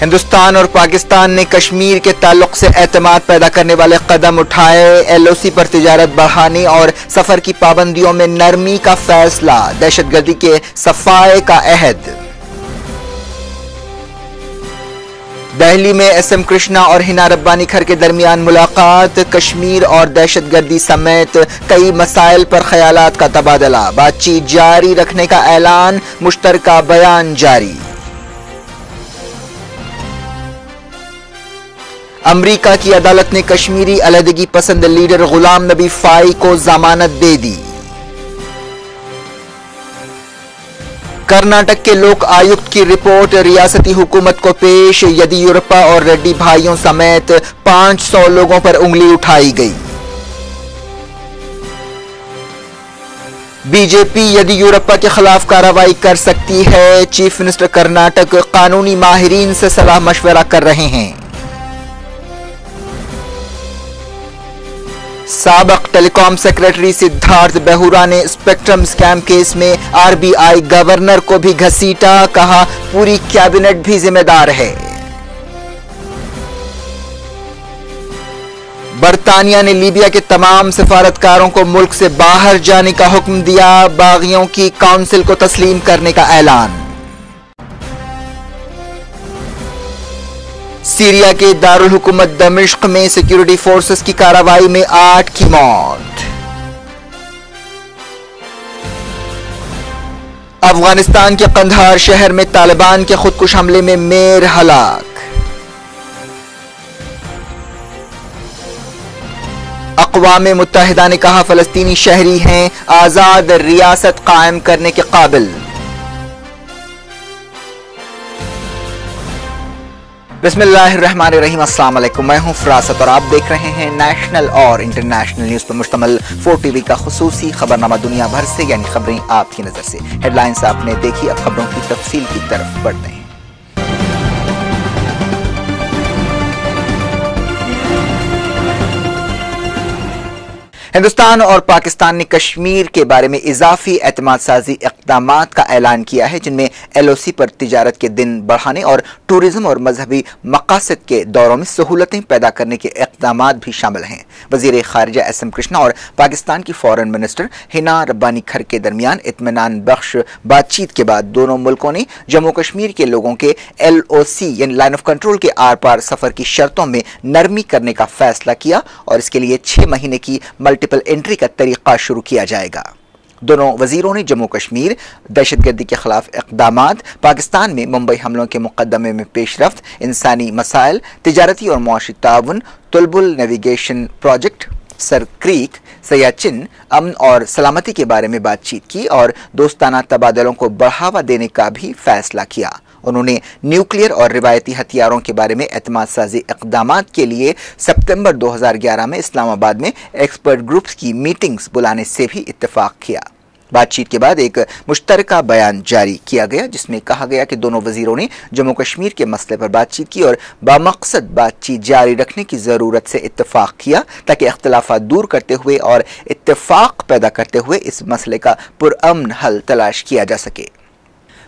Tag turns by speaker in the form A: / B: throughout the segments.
A: ہندوستان اور پاکستان نے کشمیر کے تعلق سے اعتماد پیدا کرنے والے قدم اٹھائے، ایل او سی پر تجارت بڑھانے اور سفر کی پابندیوں میں نرمی کا فیصلہ، دہشت گردی کے صفائے کا عہد۔ دہلی میں ایس ایم کرشنا اور ہینا ربانی کھر کے درمیان ملاقات، کشمیر اور دہشت گردی سمیت کئی مسائل پر خیالات کا تبادلہ، بات چیت جاری رکھنے کا اعلان، مشترکہ بیان جاری۔ امریکہ کی عدالت نے کشمیری علیحدگی پسند لیڈر غلام نبی فائی کو ضمانت دے دی۔ کرناٹک کے لوک آیکت کی رپورٹ ریاستی حکومت کو پیش، یدیورپا اور ریڈی بھائیوں سمیت 500 لوگوں پر انگلی اٹھائی گئی۔ بی جے پی یدیورپا کے خلاف کارروائی کر سکتی ہے، چیف منسٹر کرناٹک قانونی ماہرین سے صلاح مشورہ کر رہے ہیں۔ سابق ٹیلی کام سیکرٹری سدھارتھ بہورا نے اسپیکٹرم اسکیم کیس میں آر بی آئی گورنر کو بھی گھسیٹا، کہا پوری کیبنٹ بھی ذمہ دار ہے۔ برطانیہ نے لیبیا کے تمام سفارتکاروں کو ملک سے باہر جانے کا حکم دیا، باغیوں کی کونسل کو تسلیم کرنے کا اعلان۔ سیریا کے دارالحکومت دمشق میں سیکیورٹی فورسز کی کارروائی میں 8 کی موت۔ افغانستان کے قندھار شہر میں طالبان کے خودکش حملے میں میر ہلاک۔ اقوام متحدہ نے کہا فلسطینی شہری ہیں آزاد ریاست قائم کرنے کے قابل۔ بسم اللہ الرحمن الرحیم، السلام علیکم، میں ہوں فراست اور آپ دیکھ رہے ہیں نیشنل اور انٹرنیشنل نیوز پر مشتمل 4 ٹی وی کا خصوصی خبرنامہ دنیا بھر سے، یعنی خبریں آپ کی نظر سے۔ ہیڈ لائنز آپ نے دیکھی، اب خبروں کی تفصیل کی طرف بڑھتے ہیں۔ ہندوستان اور پاکستان نے کشمیر کے بارے میں اضافی اعتماد سازی اقدامات کا اعلان کیا ہے، جن میں ایل او سی پر تجارت کے دن بڑھانے اور ٹورزم اور مذہبی مقاصد کے دوروں میں سہولتیں پیدا کرنے کے اقدامات بھی شامل ہیں۔ وزیر خارجہ ایس ایم کرشنا اور پاکستان کی فارن منسٹر ہینا ربانی کھر کے درمیان اطمینان بخش بات چیت کے بعد دونوں ملکوں نے جموں کشمیر کے لوگوں کے ایل او سی یعنی لائن آف کنٹرول کے آر پار سفر کی شرطوں میں نرمی کرنے کا فیصلہ کیا اور اس کے لیے 6 مہینے کی ملٹیپل انٹری کا طریقہ شروع کیا جائے گا۔ دونوں وزیروں نے جموں کشمیر، دہشت گردی کے خلاف اقدامات، پاکستان میں ممبئی حملوں کے مقدمے میں پیش رفت، انسانی مسائل، تجارتی اور معاشی تعاون، تلبل نیویگیشن پروجیکٹ، سر کریک، سیاچن، امن اور سلامتی کے بارے میں بات چیت کی اور دوستانہ تبادلوں کو بڑھاوا دینے کا بھی فیصلہ کیا۔ انہوں نے نیوکلیئر اور روایتی ہتھیاروں کے بارے میں اعتماد سازی اقدامات کے لیے ستمبر 2011 میں اسلام آباد میں ایکسپرٹ گروپس کی میٹنگز بلانے سے بھی اتفاق کیا۔ بات چیت کے بعد ایک مشترکہ بیان جاری کیا گیا، جس میں کہا گیا کہ دونوں وزیروں نے جموں کشمیر کے مسئلے پر بات چیت کی اور بامقصد بات چیت جاری رکھنے کی ضرورت سے اتفاق کیا تاکہ اختلافات دور کرتے ہوئے اور اتفاق پیدا کرتے ہوئے اس مسئلے کا پرامن حل تلاش کیا جا سکے۔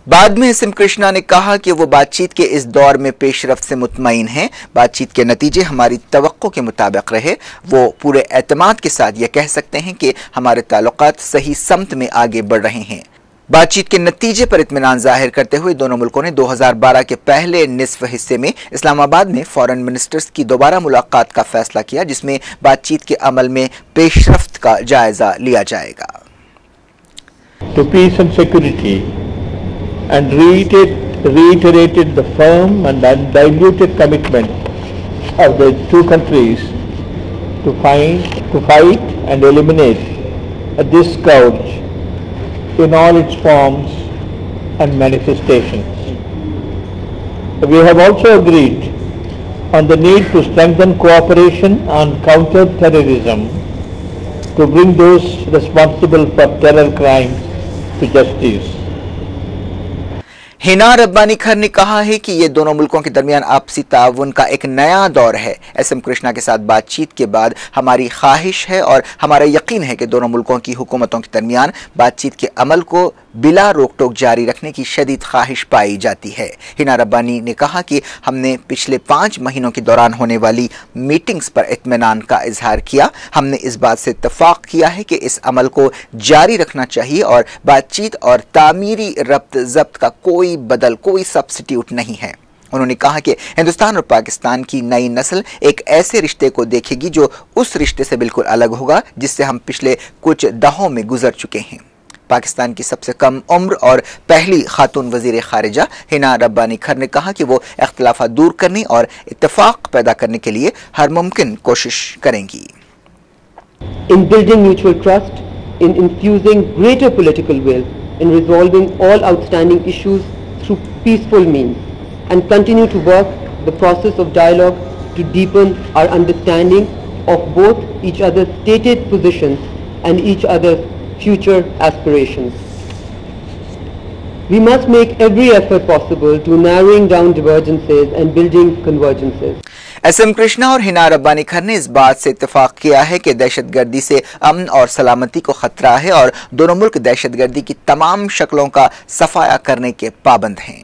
A: بعد میں ایس ایم کرشنا نے کہا کہ وہ بات چیت کے اس دور میں پیش رفت سے مطمئن ہیں، بات چیت کے نتیجے ہماری توقع کے مطابق رہے، وہ پورے اعتماد کے ساتھ یہ کہہ سکتے ہیں کہ ہمارے تعلقات صحیح سمت میں آگے بڑھ رہے ہیں۔ بات چیت کے نتیجے پر اطمینان ظاہر کرتے ہوئے دونوں ملکوں نے 2012 کے پہلے نصف حصے میں اسلام آباد میں فارن منسٹرز کی دوبارہ ملاقات کا فیصلہ کیا، جس میں بات چیت کے عمل میں پیش رفت کا جائزہ لیا جائے گا۔
B: To peace and security, and reiterated the firm and undiluted commitment of the two countries to fight and eliminate this scourge in all its forms and manifestations. We have also agreed on the need to strengthen cooperation on counter-terrorism to bring those responsible for terror crimes to justice.
A: ہینا ربانی کھر نے کہا ہے کہ یہ دونوں ملکوں کے درمیان آپسی تعاون کا ایک نیا دور ہے۔ ایس ایم کرشنا کے ساتھ بات چیت کے بعد ہماری خواہش ہے اور ہمارا یقین ہے کہ دونوں ملکوں کی حکومتوں کے درمیان بات چیت کے عمل کو بلا روک ٹوک جاری رکھنے کی شدید خواہش پائی جاتی ہے۔ ہنا ربانی نے کہا کہ ہم نے پچھلے 5 مہینوں کے دوران ہونے والی میٹنگز پر اطمینان کا اظہار کیا۔ ہم نے اس بات سے اتفاق کیا ہے کہ اس عمل کو جاری رکھنا چاہیے اور بات چیت اور تعمیری ربط ضبط کا کوئی سبسٹیوٹ نہیں ہے۔ انہوں نے کہا کہ ہندوستان اور پاکستان کی نئی نسل ایک ایسے رشتے کو دیکھے گی جو اس رشتے سے بالکل الگ ہوگا جس سے ہم پچھلے کچھ دہوں میں گزر چکے ہیں۔ پاکستان کی سب سے کم عمر اور پہلی خاتون وزیر خارجہ ہنا ربانی کھر نے کہا کہ وہ اختلافات دور کرنے اور اتفاق پیدا کرنے کے لیے ہر ممکن کوشش کریں گی۔
C: In building mutual trust, in infusing greater political will, in resolving all outstanding issues through peaceful means, and continue to work the process of dialogue to deepen our understanding of both each other's stated positions and each other's future aspirations. We must make every effort possible to narrowing down divergences and building convergences.
A: S M Krishna اور ہنا ربانی کھر نے اس بات سے اتفاق کیا ہے کہ دہشت گردی سے امن اور سلامتی کو خطرہ ہے اور دونوں ملک دہشت گردی کی تمام شکلوں کا صفایا کرنے کے پابند ہیں۔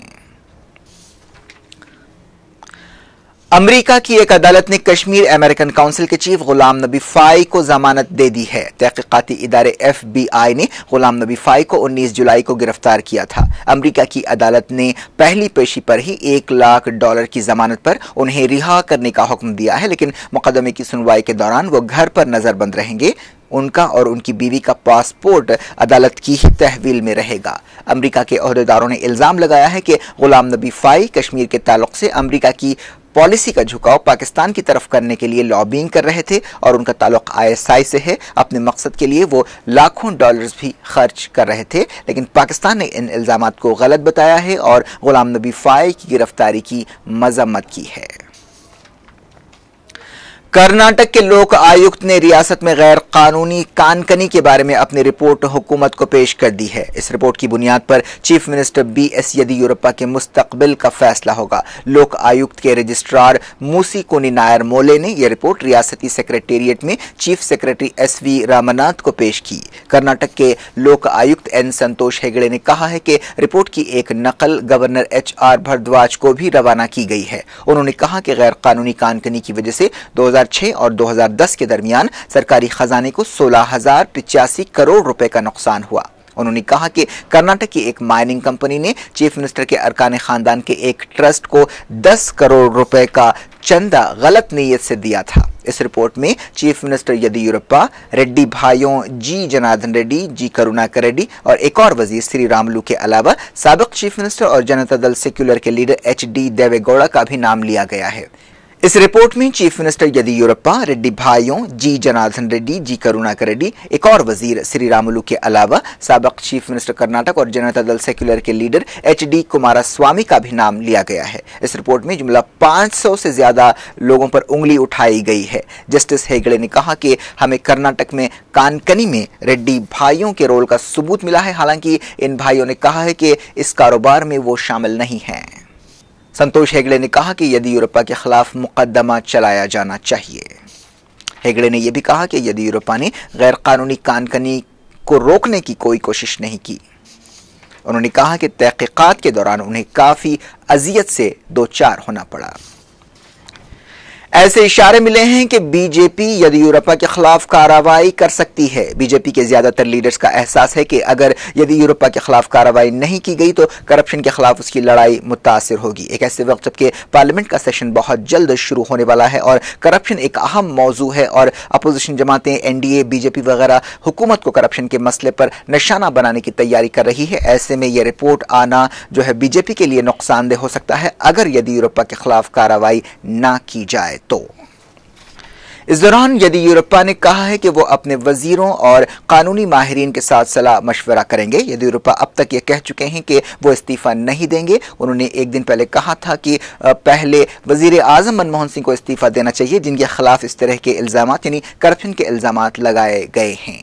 A: امریکہ کی ایک عدالت نے کشمیر امریکن کونسل کے چیف غلام نبی فائی کو ضمانت دے دی ہے۔ تحقیقاتی ادارے FBI نے غلام نبی فائی کو 19 جولائی کو گرفتار کیا تھا۔ امریکہ کی عدالت نے پہلی پیشی پر ہی $1 لاکھ کی ضمانت پر انہیں رہا کرنے کا حکم دیا ہے، لیکن مقدمے کی سنوائی کے دوران وہ گھر پر نظر بند رہیں گے۔ ان کا اور ان کی بیوی کا پاسپورٹ عدالت کی ہی تحویل میں رہے گا۔ امریکہ کے عہدیداروں نے الزام لگایا ہے کہ غلام نبی فائی کشمیر کے تعلق سے امریکہ کی پالیسی کا جھکاؤ پاکستان کی طرف کرنے کے لیے لابینگ کر رہے تھے اور ان کا تعلق ISI سے ہے۔ اپنے مقصد کے لیے وہ لاکھوں ڈالرز بھی خرچ کر رہے تھے، لیکن پاکستان نے ان الزامات کو غلط بتایا ہے اور غلام نبی فائی کی گرفتاری کی مذمت کی ہے۔ کرناٹک کے لوک آیکت نے ریاست میں غیر قانونی کان کنی کے بارے میں اپنی رپورٹ حکومت کو پیش کر دی ہے۔ اس رپورٹ کی بنیاد پر چیف منسٹر BS یدیورپا کے مستقبل کا فیصلہ ہوگا۔ لوک آیکت کے رجسٹرار موسی کونی نائر مولے نے یہ رپورٹ ریاستی سیکریٹریٹ میں چیف سیکریٹری SV رامناتھ کو پیش کی۔ کرناٹک کے لوک آیکت N سنتوش ہیگڑے نے کہا ہے کہ رپورٹ کی ایک نقل گورنر HR بھردواج کو بھی روانہ کی گئی ہے۔ انہوں نے کہا کہ غیر قانونی کان کنی کی وجہ سے 2006 اور 2010 کے درمیان سرکاری خزانے کو 16,085 کروڑ روپے کا نقصان ہوا۔ انہوں نے کہا کہ کرناٹک کی ایک مائننگ کمپنی نے چیف منسٹر کے ارکان خاندان کے ایک ٹرسٹ کو 10 کروڑ روپے کا چندہ غلط نیت سے دیا تھا۔ اس رپورٹ میں چیف منسٹر یدیورپا، ریڈی بھائیوں جی جنادن ریڈی، جی کروناکر ریڈی اور ایک اور وزیر سری راملو کے علاوہ سابق چیف منسٹر اور جنتا دل سیکولر کے لیڈر HD دیوے گوڑا کا بھی نام لیا گیا ہے۔ اس رپورٹ میں چیف منسٹر یدیورپا، ریڈی بھائیوں جی جنادن ریڈی، جی کروناکر ریڈی، ایک اور وزیر سری راملو کے علاوہ سابق چیف منسٹر کرناٹک اور جنتا دل سیکولر کے لیڈر HD کماراسوامی کا بھی نام لیا گیا ہے۔ اس رپورٹ میں جملہ 500 سے زیادہ لوگوں پر انگلی اٹھائی گئی ہے۔ جسٹس ہیگڑے نے کہا کہ ہمیں کرناٹک میں کان کنی میں ریڈی بھائیوں کے رول کا ثبوت ملا ہے، حالانکہ ان بھائیوں نے کہا ہے کہ اس کاروبار میں وہ شامل نہیں ہیں۔ سنتوش ہیگڑے نے کہا کہ یدیورپا کے خلاف مقدمہ چلایا جانا چاہیے۔ ہیگڑے نے یہ بھی کہا کہ یدیورپا نے غیر قانونی کان کنی کو روکنے کی کوئی کوشش نہیں کی۔ انہوں نے کہا کہ تحقیقات کے دوران انہیں کافی اذیت سے دوچار ہونا پڑا۔ ایسے اشارے ملے ہیں کہ BJP یدیورپا کے خلاف کارروائی کر سکتی ہے۔ BJP کے زیادہ تر لیڈرز کا احساس ہے کہ اگر یدیورپا کے خلاف کارروائی نہیں کی گئی تو کرپشن کے خلاف اس کی لڑائی متاثر ہوگی۔ ایک ایسے وقت جبکہ پارلیمنٹ کا سیشن بہت جلد شروع ہونے والا ہے اور کرپشن ایک اہم موضوع ہے اور اپوزیشن جماعتیں NDA، BJP وغیرہ حکومت کو کرپشن کے مسئلے پر نشانہ بنانے کی تیاری کر رہی ہے، ایسے میں یہ رپورٹ آنا جو ہے BJP کے لیے نقصان دہ ہو سکتا ہے اگر یدیورپا کے خلاف کارروائی نہ کی جائے تو۔ اس دوران یدیورپا نے کہا ہے کہ وہ اپنے وزیروں اور قانونی ماہرین کے ساتھ صلاح مشورہ کریں گے۔ یدیورپا اب تک یہ کہہ چکے ہیں کہ وہ استعفیٰ نہیں دیں گے۔ انہوں نے ایک دن پہلے کہا تھا کہ پہلے وزیر اعظم منموہن سنگھ کو استعفیٰ دینا چاہیے جن کے خلاف اس طرح کے الزامات یعنی کرپشن کے الزامات لگائے گئے ہیں۔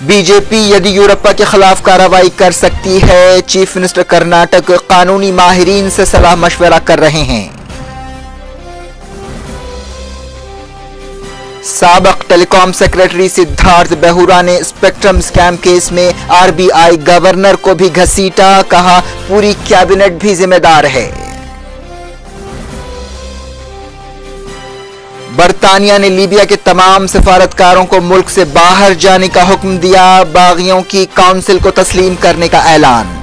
A: بی جے پی یدیورپا کے خلاف کارروائی کر سکتی ہے، چیف منسٹر کرناٹک قانونی ماہرین سے صلاح مشورہ کر رہے ہیں۔ سابق ٹیلی کام سیکرٹری سدھارتھ بہورا نے اسپیکٹرم اسکیم کیس میں آر بی آئی گورنر کو بھی گھسیٹا، کہا پوری کیبنٹ بھی ذمہ دار ہے۔ برطانیہ نے لیبیا کے تمام سفارتکاروں کو ملک سے باہر جانے کا حکم دیا، باغیوں کی کونسل کو تسلیم کرنے کا اعلان۔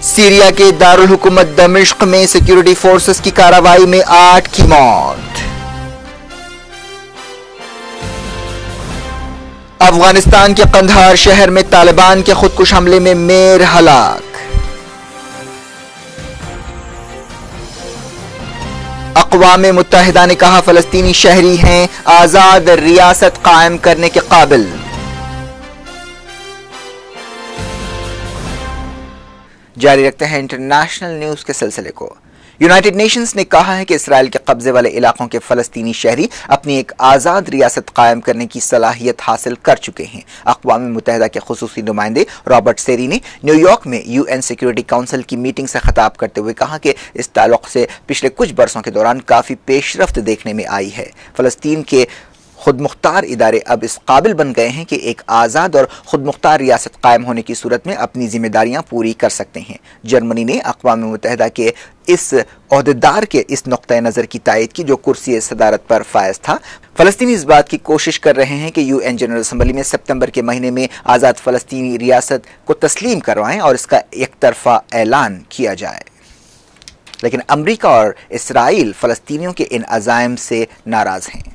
A: سیریا کے دارالحکومت دمشق میں سیکیورٹی فورسز کی کارروائی میں 8 کی موت۔ افغانستان کے قندھار شہر میں طالبان کے خودکش حملے میں میر ہلاک۔ اقوام متحدہ نے کہا فلسطینی شہری ہیں آزاد ریاست قائم کرنے کے قابل۔ جاری رکھتے ہیں انٹرنیشنل نیوز کے سلسلے کو۔ یونائٹڈ نیشنز نے کہا ہے کہ اسرائیل کے قبضے والے علاقوں کے فلسطینی شہری اپنی ایک آزاد ریاست قائم کرنے کی صلاحیت حاصل کر چکے ہیں۔ اقوام متحدہ کے خصوصی نمائندے رابرٹ سیری نے نیو یارک میں یو این سیکیورٹی کونسل کی میٹنگ سے خطاب کرتے ہوئے کہا کہ اس تعلق سے پچھلے کچھ برسوں کے دوران کافی پیش رفت دیکھنے میں آئی ہے۔ فلسطین کے خود مختار ادارے اب اس قابل بن گئے ہیں کہ ایک آزاد اور خود مختار ریاست قائم ہونے کی صورت میں اپنی ذمہ داریاں پوری کر سکتے ہیں۔ جرمنی نے اقوام متحدہ کے اس عہدیدار کے اس نقطہ نظر کی تائید کی جو کرسی صدارت پر فائز تھا۔ فلسطینی اس بات کی کوشش کر رہے ہیں کہ یو این جنرل اسمبلی میں ستمبر کے مہینے میں آزاد فلسطینی ریاست کو تسلیم کروائیں اور اس کا یک طرفہ اعلان کیا جائے، لیکن امریکہ اور اسرائیل فلسطینیوں کے ان عزائم سے ناراض ہیں۔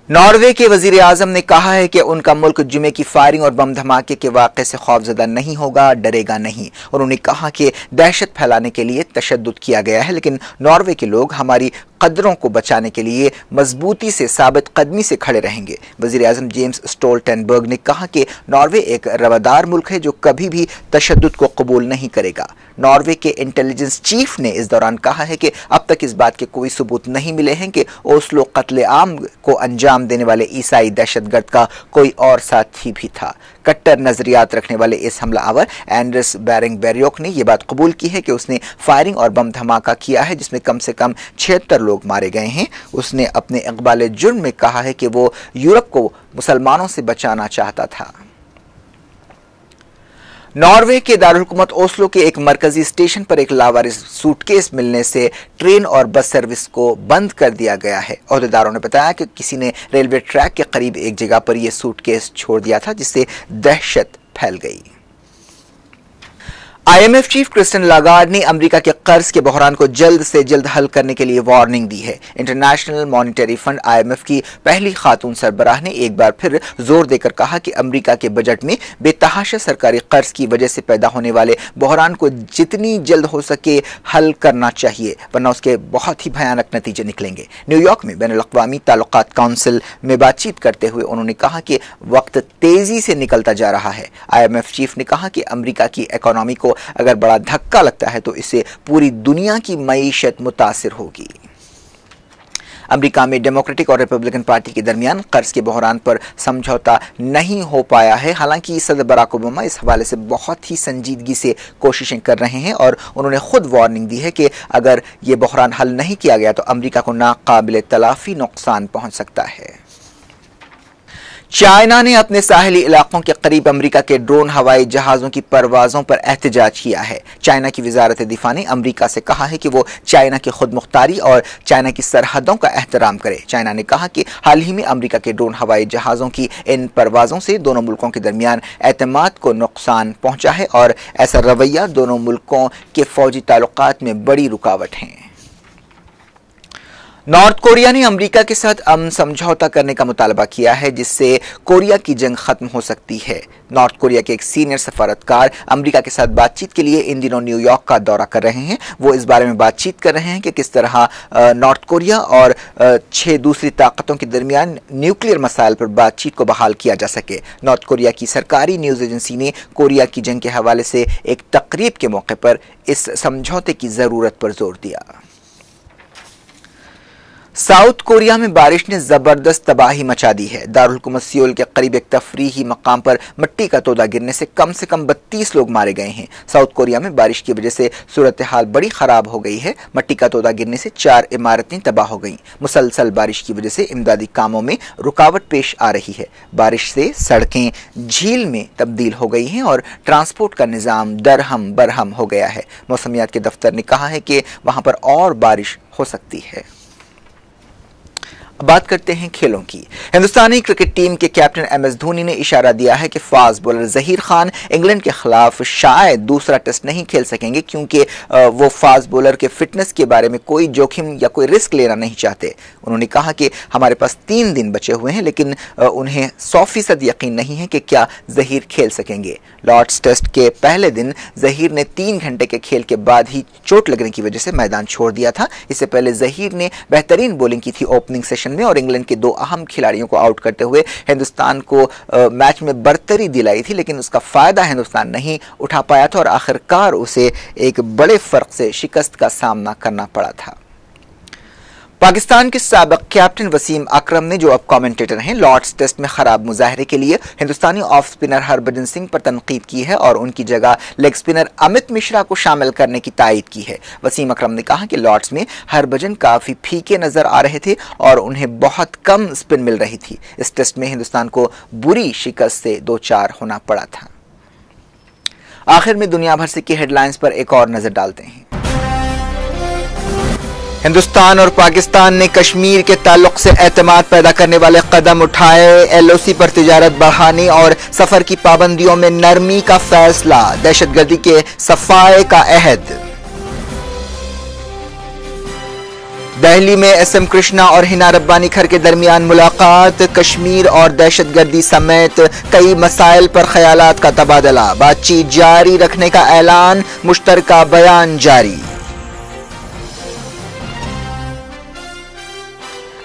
A: ناروے کے وزیر اعظم نے کہا ہے کہ ان کا ملک جمعے کی فائرنگ اور بم دھماکے کے واقعے سے خوفزدہ نہیں ہوگا، ڈرے گا نہیں۔ انہوں نے کہا کہ دہشت پھیلانے کے لیے تشدد کیا گیا ہے، لیکن ناروے کے لوگ ہماری قدروں کو بچانے کے لیے مضبوطی سے ثابت قدمی سے کھڑے رہیں گے۔ وزیر اعظم جیمز اسٹولٹنبرگ نے کہا کہ ناروے ایک روادار ملک ہے جو کبھی بھی تشدد کو قبول نہیں کرے گا۔ ناروے کے انٹیلیجنس چیف نے اس دوران کہا ہے کہ اب تک اس بات کے کوئی ثبوت نہیں ملے ہیں کہ اوسلو قتل عام کو انجام دینے والے عیسائی دہشت گرد کا کوئی اور ساتھی بھی تھا۔ کٹر نظریات رکھنے والے اس حملہ آور اینڈرس بیرنگ بیریوک نے یہ بات قبول کی ہے کہ اس نے فائرنگ اور بم دھماکہ کیا ہے جس میں کم سے کم 76 لوگ مارے گئے ہیں۔ اس نے اپنے اقبال جرم میں کہا ہے کہ وہ یورپ کو مسلمانوں سے بچانا چاہتا تھا۔ ناروے کے دارالحکومت اوسلو کے ایک مرکزی اسٹیشن پر ایک لاوارث سوٹ کیس ملنے سے ٹرین اور بس سروس کو بند کر دیا گیا ہے۔ عہدیداروں نے بتایا کہ کسی نے ریلوے ٹریک کے قریب ایک جگہ پر یہ سوٹ کیس چھوڑ دیا تھا جس سے دہشت پھیل گئی۔ آئی ایم ایف چیف کرسٹن لاگارڈ نے امریکہ کے قرض کے بحران کو جلد سے جلد حل کرنے کے لیے وارننگ دی ہے۔ International monetary fund I M F کی پہلی خاتون سربراہ نے ایک بار پھر زور دے کر کہا کہ امریکہ کے بجٹ میں بے تحاشا سرکاری قرض کی وجہ سے پیدا ہونے والے بحران کو جتنی جلد ہو سکے حل کرنا چاہیے، ورنہ اس کے بہت ہی بھیانک نتیجے نکلیں گے۔ نیو یارک میں بین الاقوامی تعلقات کونسل میں بات چیت کرتے ہوئے انہوں نے کہا کہ وقت تیزی سے نکلتا جا رہا ہے۔ آئی ایم ایف چیف نے کہا کہ امریکہ کی اکانومی کو اگر بڑا دھکا لگتا ہے تو اس سے پوری دنیا کی معیشت متاثر ہوگی۔ امریکہ میں ڈیموکریٹک اور ریپبلکن پارٹی کے درمیان قرض کے بحران پر سمجھوتا نہیں ہو پایا ہے، حالانکہ صدر براک اوباما اس حوالے سے بہت ہی سنجیدگی سے کوششیں کر رہے ہیں اور انہوں نے خود وارننگ دی ہے کہ اگر یہ بحران حل نہیں کیا گیا تو امریکہ کو ناقابل تلافی نقصان پہنچ سکتا ہے۔ چائنا نے اپنے ساحلی علاقوں کے قریب امریکہ کے ڈرون ہوائی جہازوں کی پروازوں پر احتجاج کیا ہے۔ چائنا کی وزارت دفاع نے امریکہ سے کہا ہے کہ وہ چائنا کی خود مختاری اور چائنا کی سرحدوں کا احترام کرے۔ چائنا نے کہا کہ حال ہی میں امریکہ کے ڈرون ہوائی جہازوں کی ان پروازوں سے دونوں ملکوں کے درمیان اعتماد کو نقصان پہنچا ہے اور ایسا رویہ دونوں ملکوں کے فوجی تعلقات میں بڑی رکاوٹ ہے۔ نارتھ کوریا نے امریکہ کے ساتھ امن سمجھوتا کرنے کا مطالبہ کیا ہے جس سے کوریا کی جنگ ختم ہو سکتی ہے۔ نارتھ کوریا کے ایک سینئر سفارتکار امریکہ کے ساتھ بات چیت کے لیے ان دنوں نیو یارک کا دورہ کر رہے ہیں۔ وہ اس بارے میں بات چیت کر رہے ہیں کہ کس طرح نارتھ کوریا اور 6 دوسری طاقتوں کے درمیان نیوکلیئر مسائل پر بات چیت کو بحال کیا جا سکے۔ نارتھ کوریا کی سرکاری نیوز ایجنسی نے کوریا کی جنگ کے حوالے سے ایک تقریب کے موقع پر اس سمجھوتے کی ضرورت پر زور دیا۔ ساؤتھ کوریا میں بارش نے زبردست تباہی مچا دی ہے۔ دارالحکومت سیول کے قریب ایک تفریحی مقام پر مٹی کا تودا گرنے سے کم 32 لوگ مارے گئے ہیں۔ ساؤتھ کوریا میں بارش کی وجہ سے صورتحال بڑی خراب ہو گئی ہے۔ مٹی کا تودا گرنے سے 4 عمارتیں تباہ ہو گئیں۔ مسلسل بارش کی وجہ سے امدادی کاموں میں رکاوٹ پیش آ رہی ہے۔ بارش سے سڑکیں جھیل میں تبدیل ہو گئی ہیں اور ٹرانسپورٹ کا نظام درہم برہم ہو گیا ہے۔ موسمیات کے دفتر نے کہا ہے کہ وہاں پر اور بارش ہو سکتی ہے۔ بات کرتے ہیں کھیلوں کی۔ ہندوستانی کرکٹ ٹیم کے کیپٹن ایم ایس دھونی نے اشارہ دیا ہے کہ fast bowler Zaheer Khan England کے خلاف شاید دوسرا ٹیسٹ نہیں کھیل سکیں گے کیونکہ وہ فاسٹ بولر کے فٹنس کے بارے میں کوئی جوخم یا کوئی رسک لینا نہیں چاہتے۔ انہوں نے کہا کہ ہمارے پاس 3 دن بچے ہوئے ہیں لیکن انہیں 100% یقین نہیں ہے کہ کیا ظہیر کھیل سکیں گے۔ لارڈس ٹیسٹ کے پہلے دن ظہیر نے 3 گھنٹے کے کھیل کے بعد ہی چوٹ لگنے کی وجہ سے میدان چھوڑ دیا تھا۔ اس سے پہلے ظہیر نے بہترین بولنگ کی تھی اوپننگ سیشن میں اور انگلینڈ کے 2 اہم کھلاڑیوں کو آؤٹ کرتے ہوئے ہندوستان کو میچ میں برتری دلائی تھی، لیکن اس کا فائدہ ہندوستان نہیں اٹھا پایا تھا اور آخرکار اسے ایک بڑے فرق سے شکست کا سامنا کرنا پڑا تھا۔ پاکستان کے سابق کیپٹن وسیم اکرم نے جو اب کامنٹیٹر ہیں لارڈس ٹیسٹ میں خراب مظاہرے کے لیے ہندوستانی آف سپنر ہربھجن سنگھ پر تنقید کی ہے اور ان کی جگہ لیگ سپنر امت مشرا کو شامل کرنے کی تائید کی ہے۔ وسیم اکرم نے کہا کہ لارڈس میں ہربھجن کافی پھیکے نظر آ رہے تھے اور انہیں بہت کم سپن مل رہی تھی۔ اس ٹیسٹ میں ہندوستان کو بری شکست سے 2-4 ہونا پڑا تھا۔ آخر میں دنیا بھر سے کی ہیڈ لائنز پر ایک اور نظر ڈالتے ہیں۔ ہندوستان اور پاکستان نے کشمیر کے تعلق سے اعتماد پیدا کرنے والے قدم اٹھائے، ایل او سی پر تجارت بڑھانے اور سفر کی پابندیوں میں نرمی کا فیصلہ، دہشت گردی کے صفائے کا عہد۔ دہلی میں ایس ایم کرشنا اور ہنا ربانی کھر کے درمیان ملاقات، کشمیر اور دہشت گردی سمیت کئی مسائل پر خیالات کا تبادلہ، بات چیت جاری رکھنے کا اعلان، مشترکہ بیان جاری۔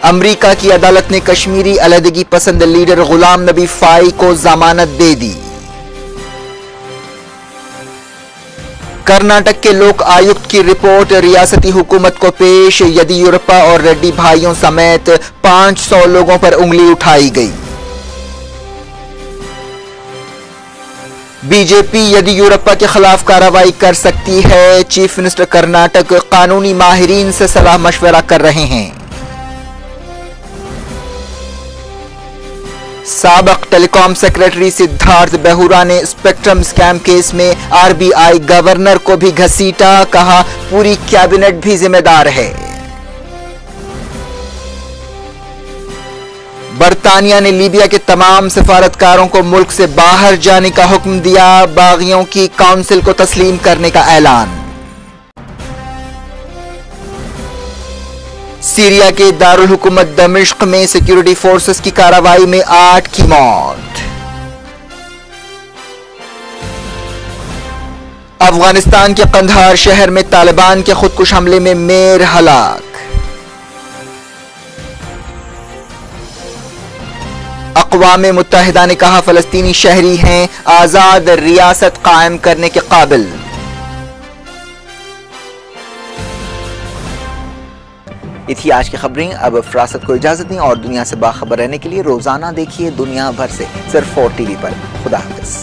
A: امریکہ کی عدالت نے کشمیری علیحدگی پسند لیڈر غلام نبی فائی کو ضمانت دے دی۔ کرناٹک کے لوک آیکت کی رپورٹ ریاستی حکومت کو پیش، یدیورپا اور ریڈی بھائیوں سمیت 500 لوگوں پر انگلی اٹھائی گئی۔ بی جے پی یدیورپا کے خلاف کارروائی کر سکتی ہے، چیف منسٹر کرناٹک قانونی ماہرین سے صلاح مشورہ کر رہے ہیں۔ سابق ٹیلی کام سیکرٹری سدھارتھ بہورا نے اسپیکٹرم اسکیم کیس میں آر بی آئی گورنر کو بھی گھسیٹا، کہا پوری کیبنٹ بھی ذمہ دار ہے۔ برطانیہ نے لیبیا کے تمام سفارتکاروں کو ملک سے باہر جانے کا حکم دیا، باغیوں کی کونسل کو تسلیم کرنے کا اعلان۔ سیریا کے دارالحکومت دمشق میں سیکیورٹی فورسز کی کارروائی میں 8 کی موت۔ افغانستان کے قندھار شہر میں طالبان کے خودکش حملے میں میر ہلاک۔ اقوام متحدہ نے کہا فلسطینی شہری ہیں آزاد ریاست قائم کرنے کے قابل۔ یہ تھی آج کی خبریں، اب فراست کو اجازت دیں اور دنیا سے باخبر رہنے کے لیے روزانہ دیکھیے دنیا بھر سے صرف 4 ٹی وی پر۔ خدا حافظ۔